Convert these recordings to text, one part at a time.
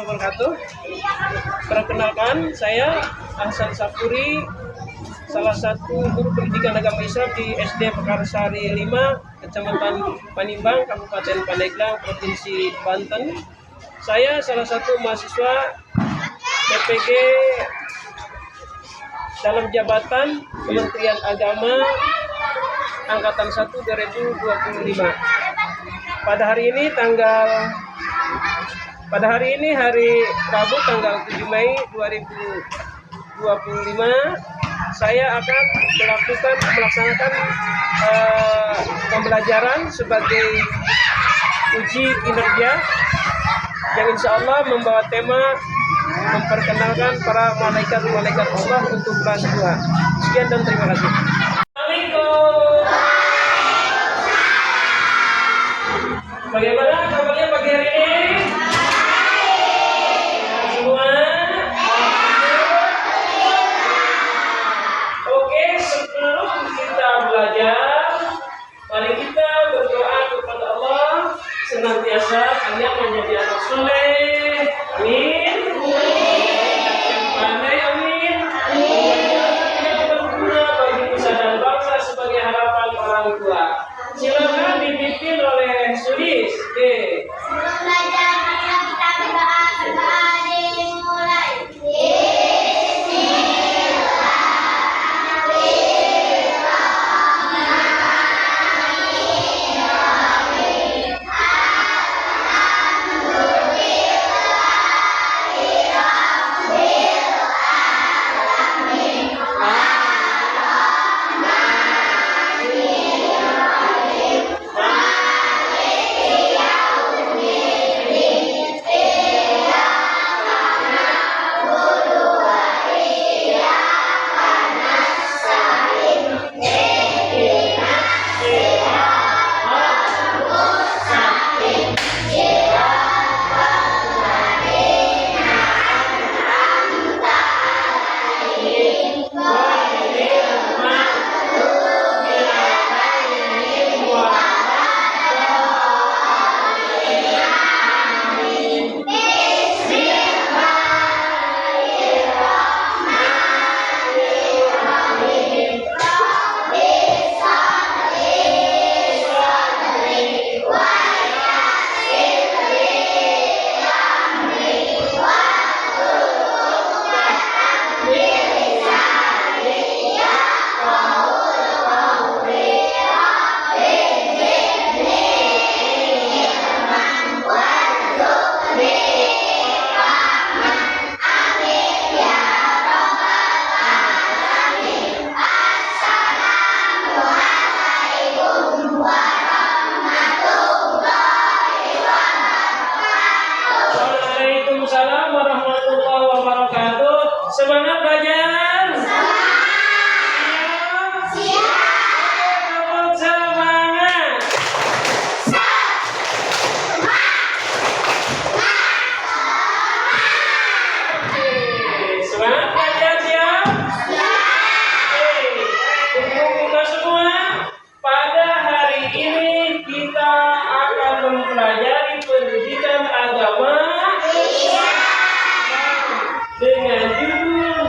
Wabarakatuh. Perkenalkan, saya Ahsan Sapuri, salah satu guru pendidikan agama Islam di SD Pekarsari 5, Kecamatan Panimbang, Kabupaten Pandeglang, Provinsi Banten. Saya salah satu mahasiswa PPG dalam jabatan Kementerian Agama Angkatan 1 2025. Pada hari ini hari Rabu tanggal 7 Mei 2025, saya akan melaksanakan pembelajaran sebagai uji kinerja yang insya Allah membawa tema memperkenalkan para malaikat-malaikat Allah untuk kelas 2. Sekian dan terima kasih. Assalamualaikum. Bagaimana kabarnya pagi hari ini? Semua? Oke, sebelum kita belajar, mari kita berdoa kepada Allah senantiasa kalian menjadi anak soleh. Amin. Yang pandai, amin. Yang berguna bagi nusa dan bangsa sebagai harapan orang tua. Silakan dipimpin oleh Sudis. Oke. Sebelum belajar, marilah kita berdoa. Berdoa dimulai. Waalaikumsalam warahmatullahi wabarakatuh. Semangat belajar. Siap. Oke, semangat. Semangat belajar, siap. Buku-buku semua. Pada hari ini kita akan mempelajari pendidikan agama dengan judul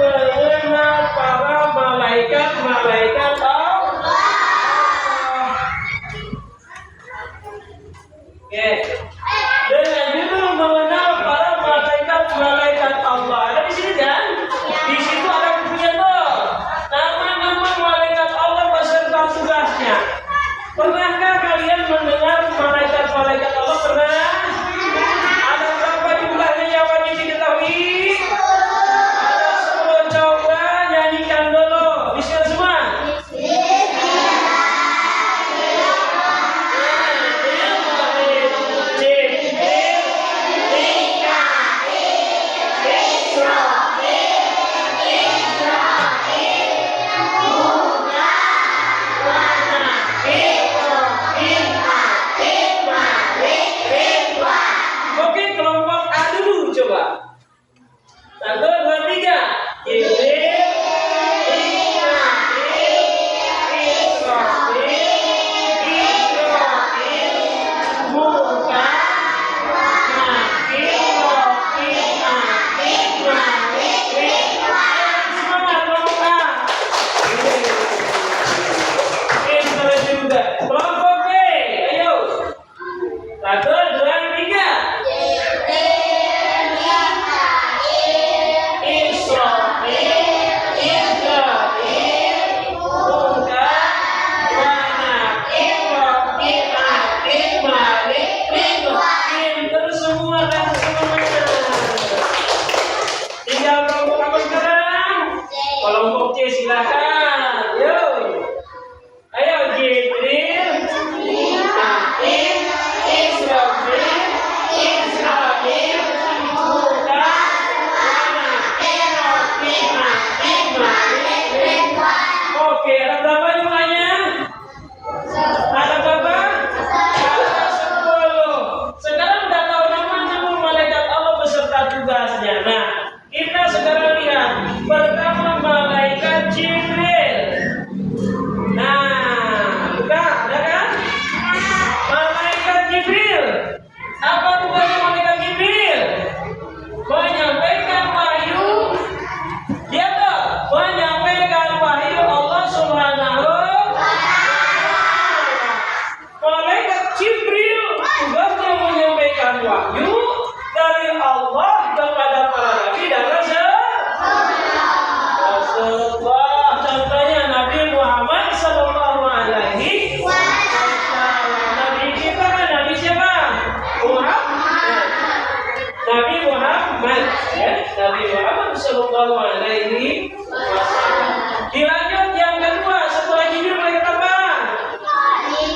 Muhammad, ya, Nabi Muhammad Sallallahu Alaihi Wasallam. Dilanjut yang kedua, setelah Jibril malaikat apa?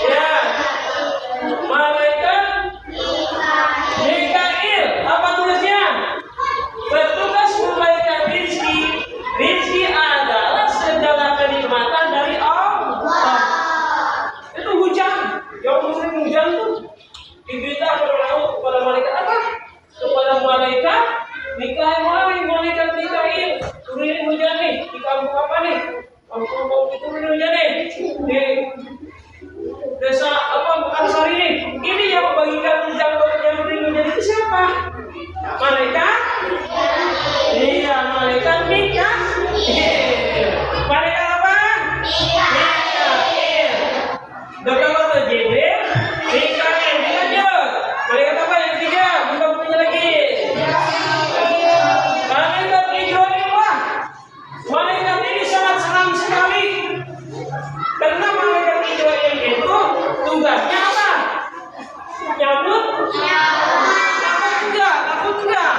Ya, malaikat Mikail. Apa tugasnya? Bertugas memberikan rizki. Rizki adalah segala kenikmatan dari Allah. Itu hujan. Yang muslim hujan tuh diberitakan kepada malaikat apa? Kepada malaikat Mikail. Malaikat Mikail turunin hujan nih di kampung apa nih? Kampung turunin hujan nih di desa apa Mekarsari nih. Ini yang membagikan hujan yang turunin hujan itu siapa? Malaikat? Iya, malaikat Mikail. Malaikat apa? Mikail. Dokter waktu Jibril, Mikail. Dilanjut. Malaikat apa yang ketiga? Bukan punya lagi. Malaikat Israil. Malaikat ini sangat seram sekali. Karena malaikat Israil itu tugasnya apa? Nyabut? Takut enggak?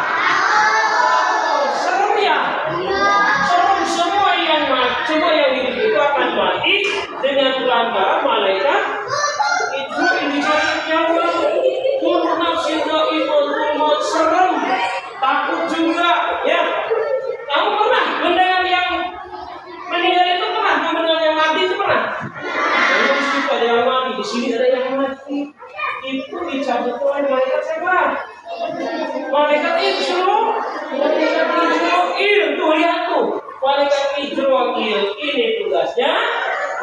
Serem ya? Serem, semua yang hidup itu akan mati dengan pelanggaran malaikat Israil. Nyawa kullu nafsin dha'iqatul maut, serem, takut juga ya. Kamu pernah mendengar yang meninggal itu pernah? Mendengar yang mati itu pernah? Di situ ada yang mati, di sini ada yang mati. Itu dicabut oleh malaikat siapa? Malaikat Israil. Malaikat Israil. Tuh lihat tuh, malaikat Israil ini tugasnya.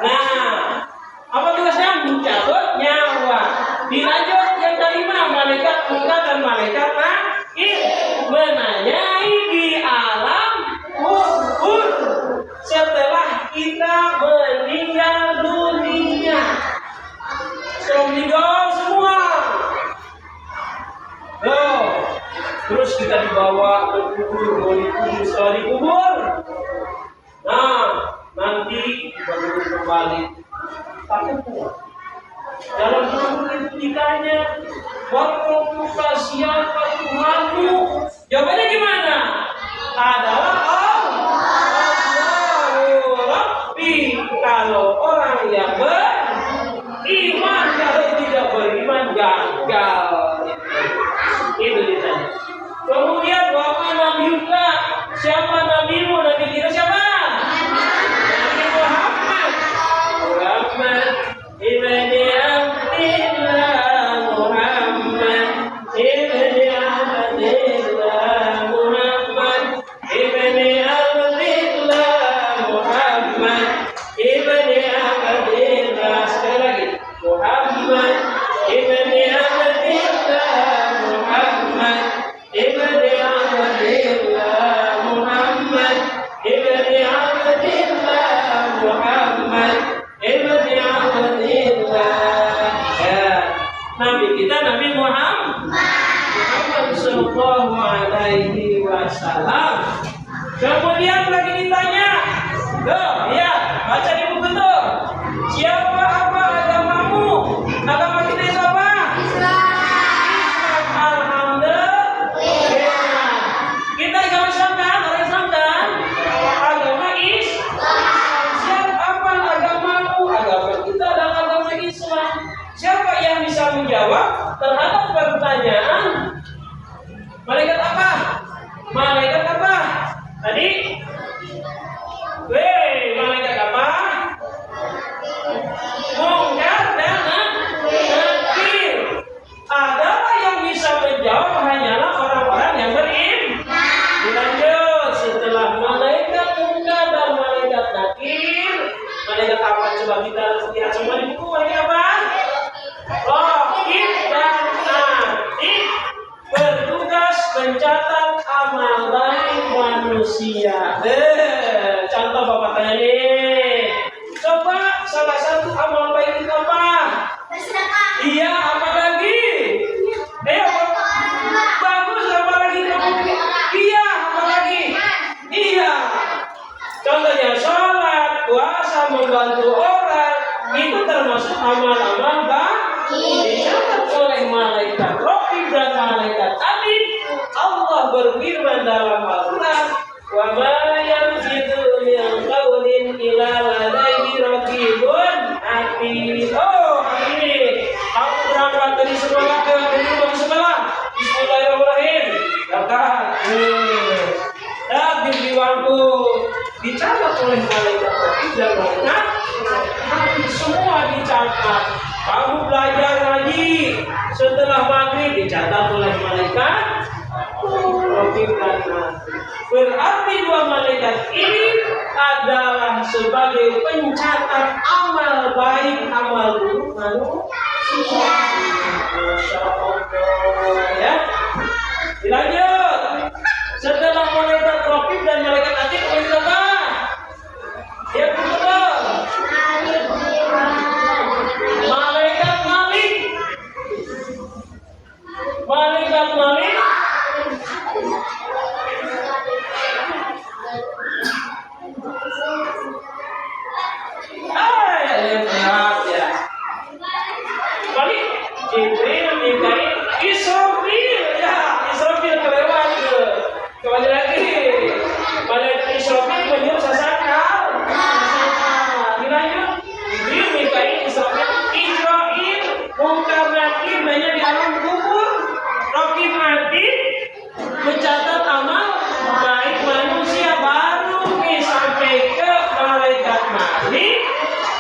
Nah, apa tugasnya? Mencabut nyawa. Dilanjut yang kelima, malaikat muka dan malaikat nakir menanyai di alam kubur setelah kita meninggal dunia. Setelah meninggal semua. Terus kita dibawa ke kubur, mau dikubur, setelah dikubur. Nah, nanti dibangun kembali. Takut pula. Dalam kubur itu ditanya, "Rabbuka siapa Tuhanmu?" Jawabannya gimana? Adalah Allahu Rabbi. Kalau orang yang beriman, kalau tidak beriman gagal. Itu ditanya. Kemudian bapak Nabi juga, siapa nabimu? Nabi kita siapa? Nabi Muhammad. Muhammad ibni Abdillah. Muhammad ibni Abdillah. Muhammad ibni Abdillah. Muhammad ibni Abdillah. Sekali lagi, Muhammad ibni Abdillah. Muhammad ibni Abdillah. Muhammad ibni Abdillah. Muhammad ibni Abdillah. Ya, Nabi kita Nabi Muhammad Sallallahu Alaihi Wasallam. Kemudian lagi ditanya, ya, baca di buku tuh. Siapa apa agamamu? Agama kita itu apa? Alhamdulillah. Kita agama Islam kan? Orang Islam kan? Agama Islam. Siapa apa agamamu? Agama kita adalah agama Islam. Siapa yang bisa menjawab terhadap pertanyaan? Malaikat apa? Malaikat apa? Tadi? Malaikat apa? Mungkar dan Nakir. Adalah yang bisa menjawab hanyalah orang-orang yang beriman. Dilanjut, setelah malaikat Mungkar dan malaikat Nakir, malaikat apa? Coba kita lihat semua di buku. Malaikat apa? Raqib dan Atid, bertugas mencatat amal baik manusia. Contoh bapak tanya nih. Coba salah satu amal baik itu apa? Iya, apa lagi? Bagus, apa lagi? Iya, apa lagi? Iya. Contohnya sholat, puasa, membantu orang, itu termasuk amal-amal baik. Dicatat oleh malaikat Raqib dan malaikat Atid. Allah oleh malaikat raqib dan malaikat atid. Semua dicatat. Kamu belajar ngaji setelah maghrib dicatat oleh malaikat raqib dan atid. Berarti dua malaikat ini adalah sebagai pencatat amal baik, amal buruk manusia. Masya Allah, ya. Dilanjut. Setelah malaikat raqib dan malaikat atid, yang kedua, yang kedua, malaikat malik. Malaikat malik ya. Malik, Jibril, Mikail, Israfil, ya. Israfil kelewat ke. Kembali lagi. Malaikat Israfil menyuruh sasakal. Dilanjut. Jibril, Mikail, Israfil, Israil, Munkar Nakir banyak di alam kubur. Raqib atid mencatat amal baik manusia, baru sampai ke malaikat malik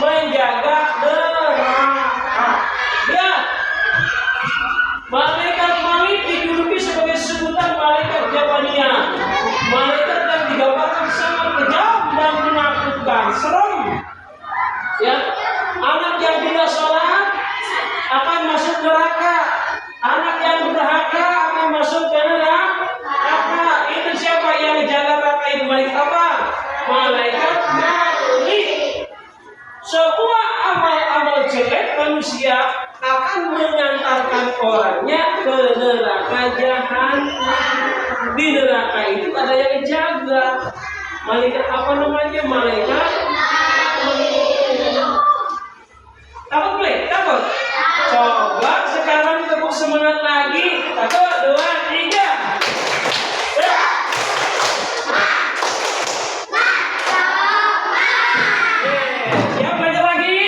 menjaga neraka. Ya, malaikat malik dijuluki sebagai sebutan malaikat Jabaniyah. Malaikat yang digambarkan sangat kejam dan menakutkan, serem. Ya, anak yang tidak sholat akan masuk neraka. Anak yang durhaka akan masuk ke neraka. Itu siapa yang jaga neraka itu? Malaikat apa? Malaikat malik. Semua amal-amal jelek manusia akan mengantarkan orangnya ke neraka jahanam. Di neraka itu ada yang jaga. Malaikat apa namanya? Malaikat takut boleh? Takut? Coba sekarang tepuk semangat lagi. 1, 2, 3. Siap belajar lagi?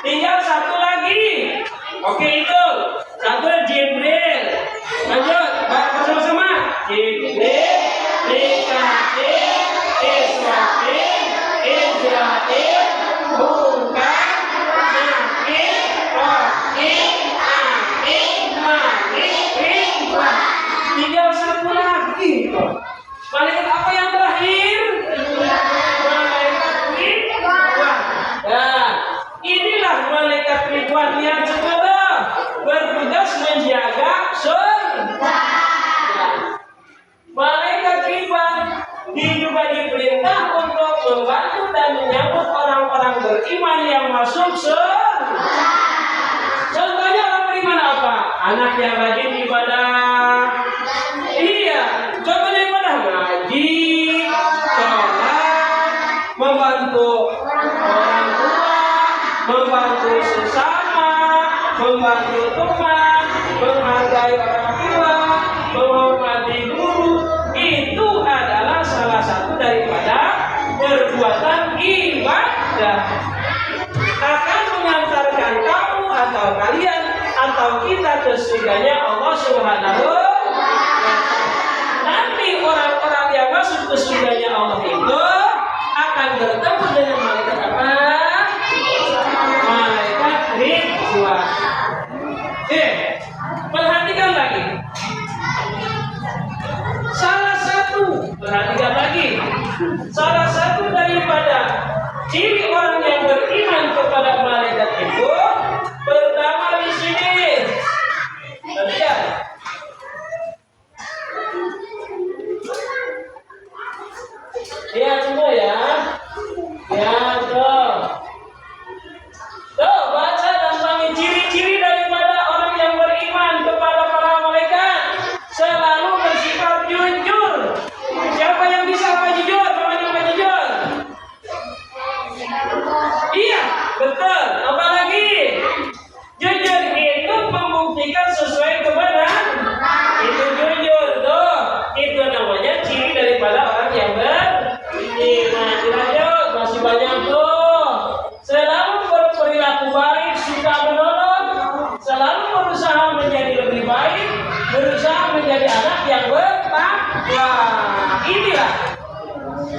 Tinggal satu lagi. Oke, itu satu Jibril. Lanjut, bersama-sama. Jibril, Mikail, Israfil, Israil, Munkar, Nakir, Raqib, atid, malik, ridwan. Tinggal satu lagi. Malaikat apa yang terakhir? Malaikat Ridwan. Nah, inilah malaikat Ridwan yang kedua, bertugas menjaga surga. Malaikat Ridwan juga diperintah untuk membantu dan menyambut orang-orang beriman yang masuk surga. Contohnya orang beriman apa? Anak yang rajin ibadah. Iya, contohnya ibadah ngaji, sholat, membantu orang tua, membantu sesama, membantu teman, menghargai orang tua, menghormati guru. Itu adalah salah satu daripada perbuatan ibadah. Akan mengantarkan kamu atau kalian atau kita ke surganya Allah Subhanahu wa Ta'ala. Nanti orang-orang yang masuk ke surganya Allah itu akan bertemu dengan malaikat apa? Malaikat Ridwan. Perhatikan lagi. Perhatikan lagi. Salah satu daripada ciri orang yang beriman kepada malaikat itu pertama di sini. Lihat. Lihat semua ya. Ya, tuh. Tuh, baca tentang ciri-ciri daripada orang yang beriman kepada para malaikat. Selalu bersifat jujur. Siapa yang bisa apa jujur? Namanya apa jujur? Iya, betul. Apa lagi? Jujur itu membuktikan sesuai kebenaran. Itu jujur tuh. Itu namanya ciri daripada orang yang beriman. Lanjut, masih banyak tuh. Selalu berperilaku baik, suka menolong, selalu berusaha menjadi lebih baik, berusaha menjadi anak yang bertakwa. Inilah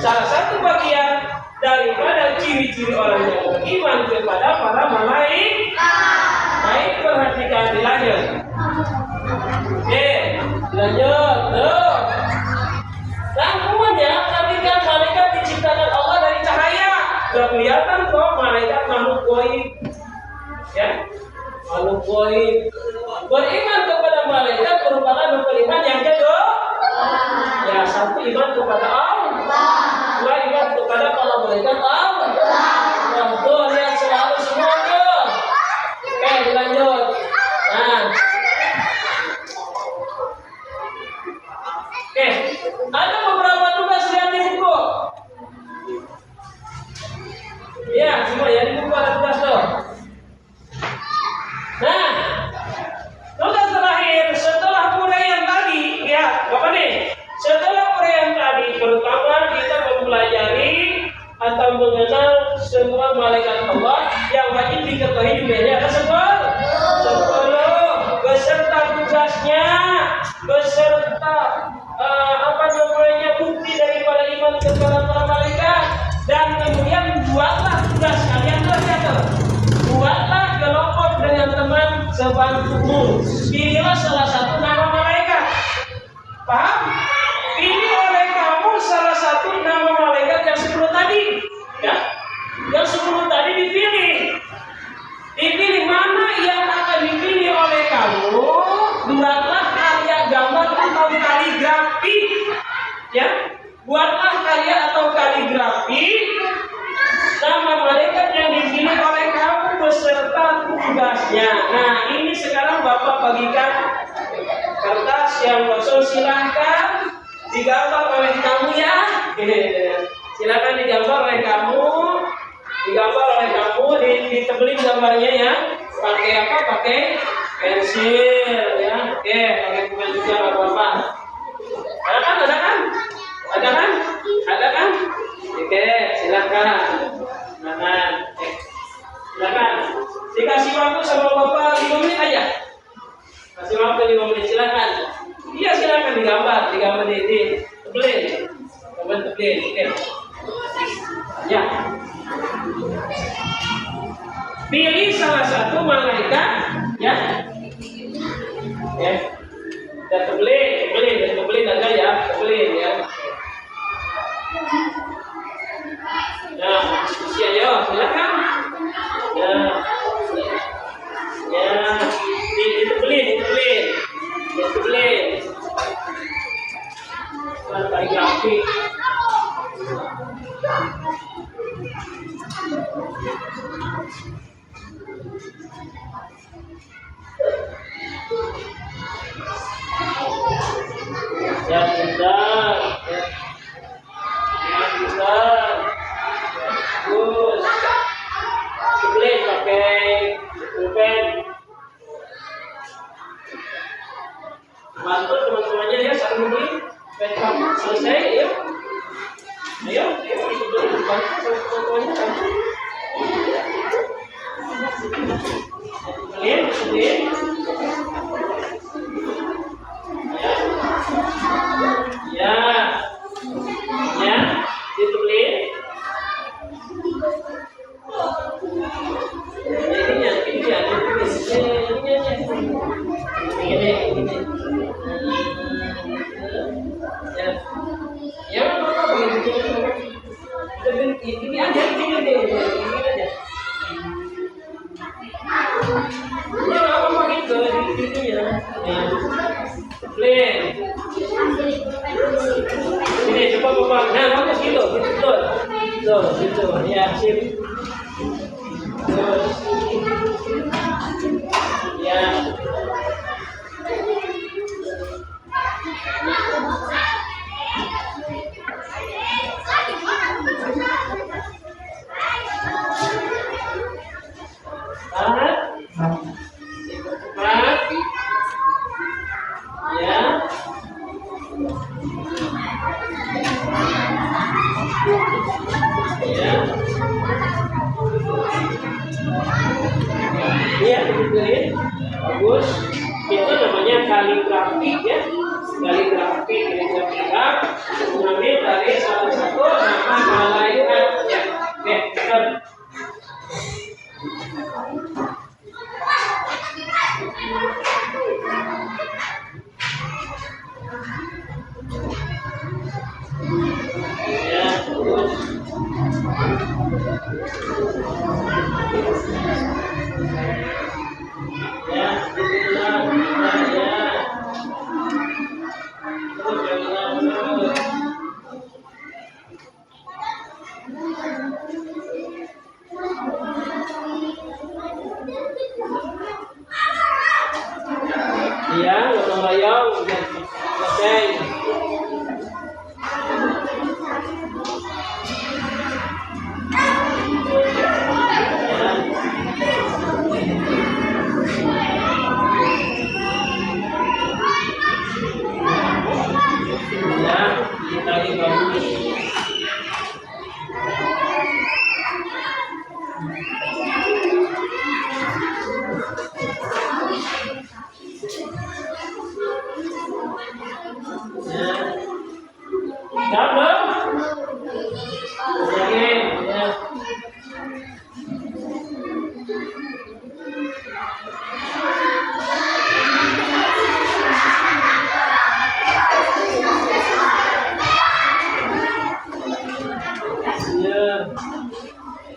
salah satu bagian daripada ciri-ciri orang yang beriman kepada para malaikat. Baik, perhatikan dilanjut. Oke, lanjut. Tuh. Rangkumannya, tadi kan malaikat diciptakan Allah dari cahaya. Sudah kelihatan kok malaikat makhluk gaib. Ya, makhluk gaib. Beriman kepada malaikat merupakan beriman yang kedua. Ya, satu iman kepada Allah. Dua iman kepada para malaikat Allah. Tuh, lihat selalu semua tuh. Oke, dilanjut. Nah. Oke, ada beberapa tugas lihat di buku. Ya, semua ya di buku ada tugas tuh. Nah, tugas terakhir setelah uraian tadi, ya, apa nih? Setelah uraian tadi, pertama kita mempelajari atau mengenal semua malaikat Allah yang wajib diketahui jumlahnya ada 10 beserta tugasnya, beserta bukti daripada iman kepada para malaikat. Dan kemudian buatlah tugas kalian ternyata. Buatlah kelompok dengan teman sebantumu. Pilihlah salah satu nama malaikat. Paham? Pilih oleh kamu salah satu nama malaikat yang 10 tadi. Ya, yang 10 tadi dipilih. Dipilih mana yang akan dipilih oleh kamu. Buatlah karya gambar atau kaligrafi. Ya, buatlah karya atau kaligrafi nama malaikat yang dipilih oleh kamu beserta tugasnya. Nah, ini sekarang Bapak bagikan kertas yang kosong, silahkan digambar oleh kamu ya. Silakan digambar oleh kamu, ditebelin gambarnya ya. Pakai apa? Pakai pensil ya. Oke, pakai pulpen juga nggak apa-apa. Ada kan? Oke, silakan. Silakan. Dikasih waktu sama Bapak 5 menit aja. Kasih waktu 5 menit, silakan. Iya, silakan digambar di tebelin. Oke. Ya. Pilih salah satu malaikat, ya. Oke. Dan tebelin aja ya, tebelin ya. Nah, diskusi ayo, silakan. Ya, ditebelin. Sampai grafik. Ya, bentar. Bagus. Tebelin pakai pulpen. Bantu teman-temannya ya, saling beli. Selesai ya. Ayo, bantu teman-temannya bantu. Tebelin. Ya, ditebelin. Ini aja. Ya, apa gitu ini ya. Tebelin. Ini coba Bapak. Nah, bagus gitu. Gitu. Ya, sip. Terus. Ya. Ya, dibeliin. Bagus. Itu namanya kaligrafi ya. Kaligrafi mengambil dari salah satu Ya, terus. Ya, bismillah. Ya. Terus yang terus. Iya, gotong royong, selesai. Ya, kita lagi bagus. Siap belum? Oke, ya. Ya.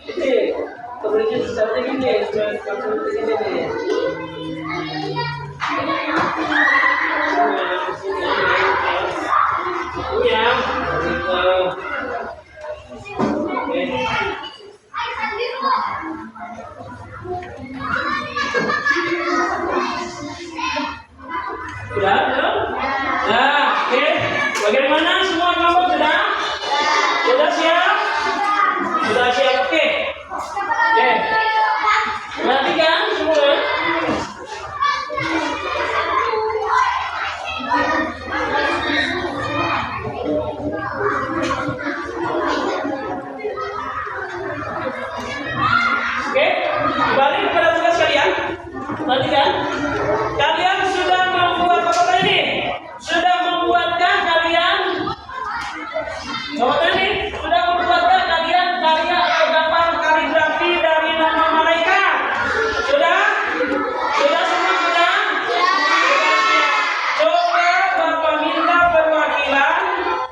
Ini kemudian seperti ini, seperti ini nih. Ya, gitu. Oke. Sudah, belum? Nah, oke. Bagaimana semua kelompok sudah? Sudah siap? Sudah siap, oke. Oke. Perhatikan semua. Oke, kembali kepada tugas kalian. Perhatikan. Kalian sudah membuat apa ini? Sudah membuatkah kalian? Apa ini? Sudah membuatkah kalian karya atau gambar kaligrafi dari nama malaikat? Sudah? Sudah semua sudah? Coba Bapak minta perwakilan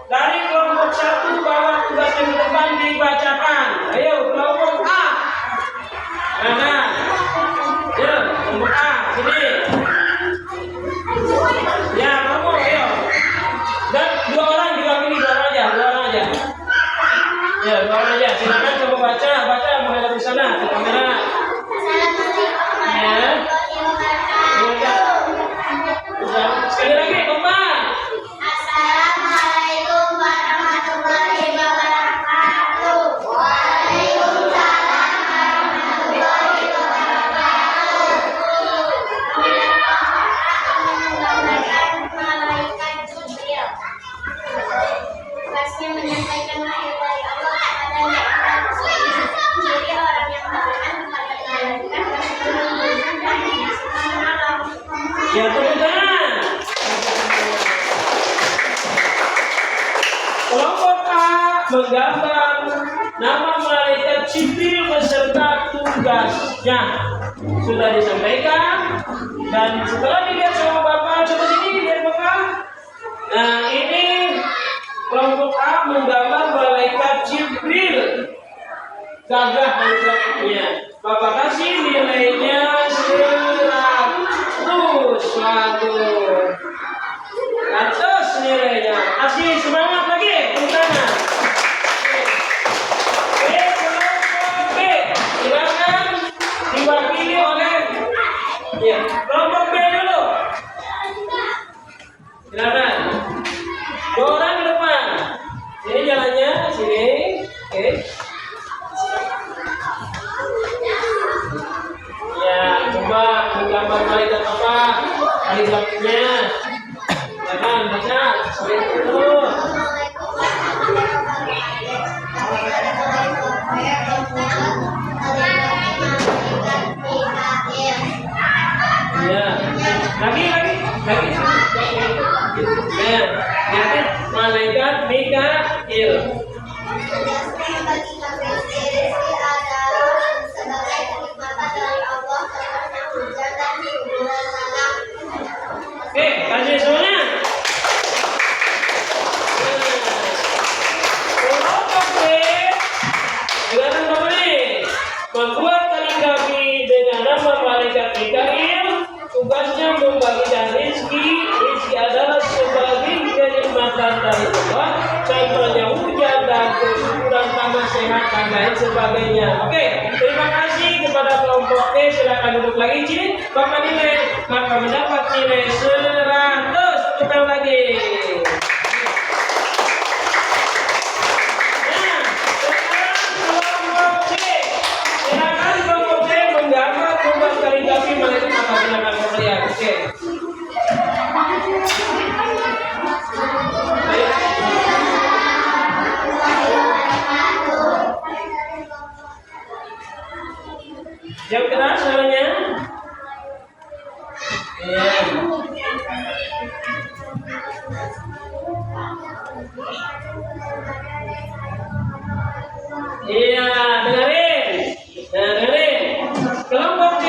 dari kelompok 1 bawa tugas yang di depan dibacakan. Ayo kelompok A. Mana? Ya, kelompok A, sini. Ya, kamu, ayo. Dan 2 orang diwakili, 2 orang aja. Ya, 2 orang aja. Silakan coba baca menghadap ke sana, ke kamera. Ya. Sekali lagi, kompak. Assalamualaikum warahmatullahi wabarakatuh. Waalaikumsalam warahmatullahi wabarakatuh. Menggambarkan malaikat Jibril. Tugasnya menyampaikan wahyu dari Allah kepada manusia. Jadi orang yang beriman kepada malaikat dan menolong. Ya, tepuk tangan. Kelompok A menggambar nama malaikat Jibril beserta tugasnya. Sudah disampaikan dan setelah dilihat sama Bapak, coba sini lihat Bapak. Nah, ini kelompok A menggambar malaikat Jibril. Gagah manusianya. Bapak kasih nilainya 100. Waduh. 100 nilainya. Kasih semangat lagi. Tepuk tangan. Oke, kelompok B. Silakan diwakili oleh ya, kelompok B dulu. Silakan. 2 orang ke depan. Sini jalannya, sini. Oke. Ya, coba menggambar malaikat apa? Kaligrafinya. Silakan baca. Seperti itu. Ya, lagi. Ya, jadi malaikat Mikail. Tugasnya membagikan rezeki adalah sebagai kenikmatan dari Allah karena hujan dan hiburan anak. Oke, kasih semuanya. rahmatan dari Allah, contohnya hujan dan kesuburan tanah sehat dan lain sebagainya. Oke, terima kasih kepada kelompok B. Silakan duduk lagi sini. Bapak nilai maka mendapat nilai 100. Tukar lagi. Nah, sekarang kelompok C. Silakan kelompok C menggambar membuat kaligrafi malaikat apa silakan kalian. Oke. Jam keras suaranya. Iya. Iya, dengerin. Nah, dengerin. Kelompok C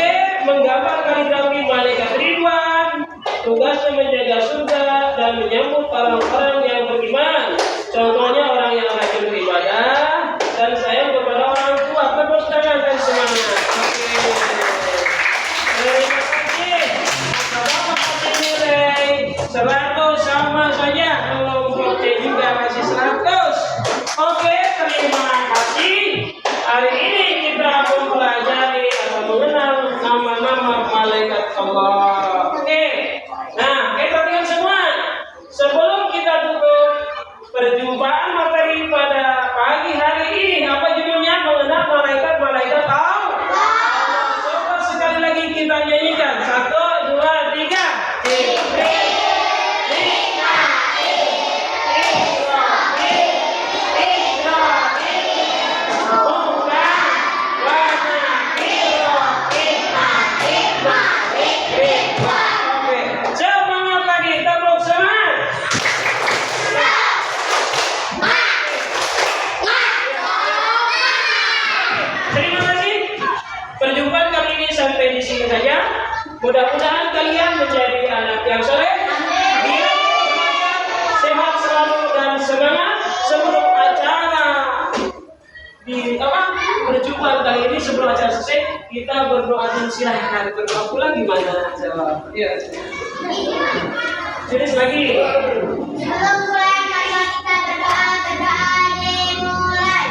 menggambar kaligrafi malaikat Ridwan. Tugasnya menjaga surga dan menyambut orang-orang yang beriman. Contohnya orang yang rajin beribadah dan sayang kepada orang tua. Tepuk tangan dan semangat. Terima kasih. Bapak kasih nilai 100 sama saja. Kelompok C juga kasih 100. Oke, terima kasih. Hari ini kita mempelajari atau mengenal nama-nama malaikat Allah. Oke. Nah, perhatikan semua. Sebelum kita tutup perjumpaan materi pada pagi hari ini, apa judulnya? Mengenal malaikat-malaikat Allah. Coba sekali lagi kita nyanyikan. 1, 2, 3. Semangat lagi, tepuk semangat. Terima kasih. Perjumpaan kali ini sampai di sini saja. Mudah-mudahan kalian menjadi anak yang soleh, biar sehat selalu dan semangat. Sebelum acara perjumpaan kali ini, sebelum acara selesai, kita berdoa dan silahkan berdoa pula gimana? Ya. Jadi lagi. Sebelum mulai mari kita berdoa dimulai.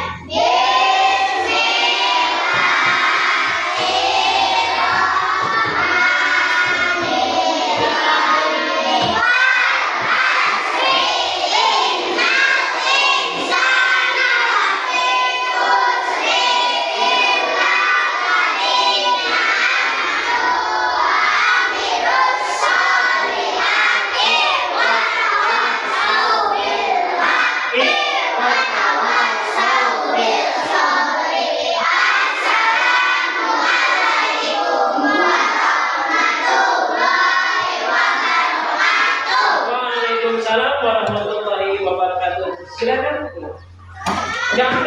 Waalaikumsalam warahmatullahi wabarakatuh. Silakan. Jangan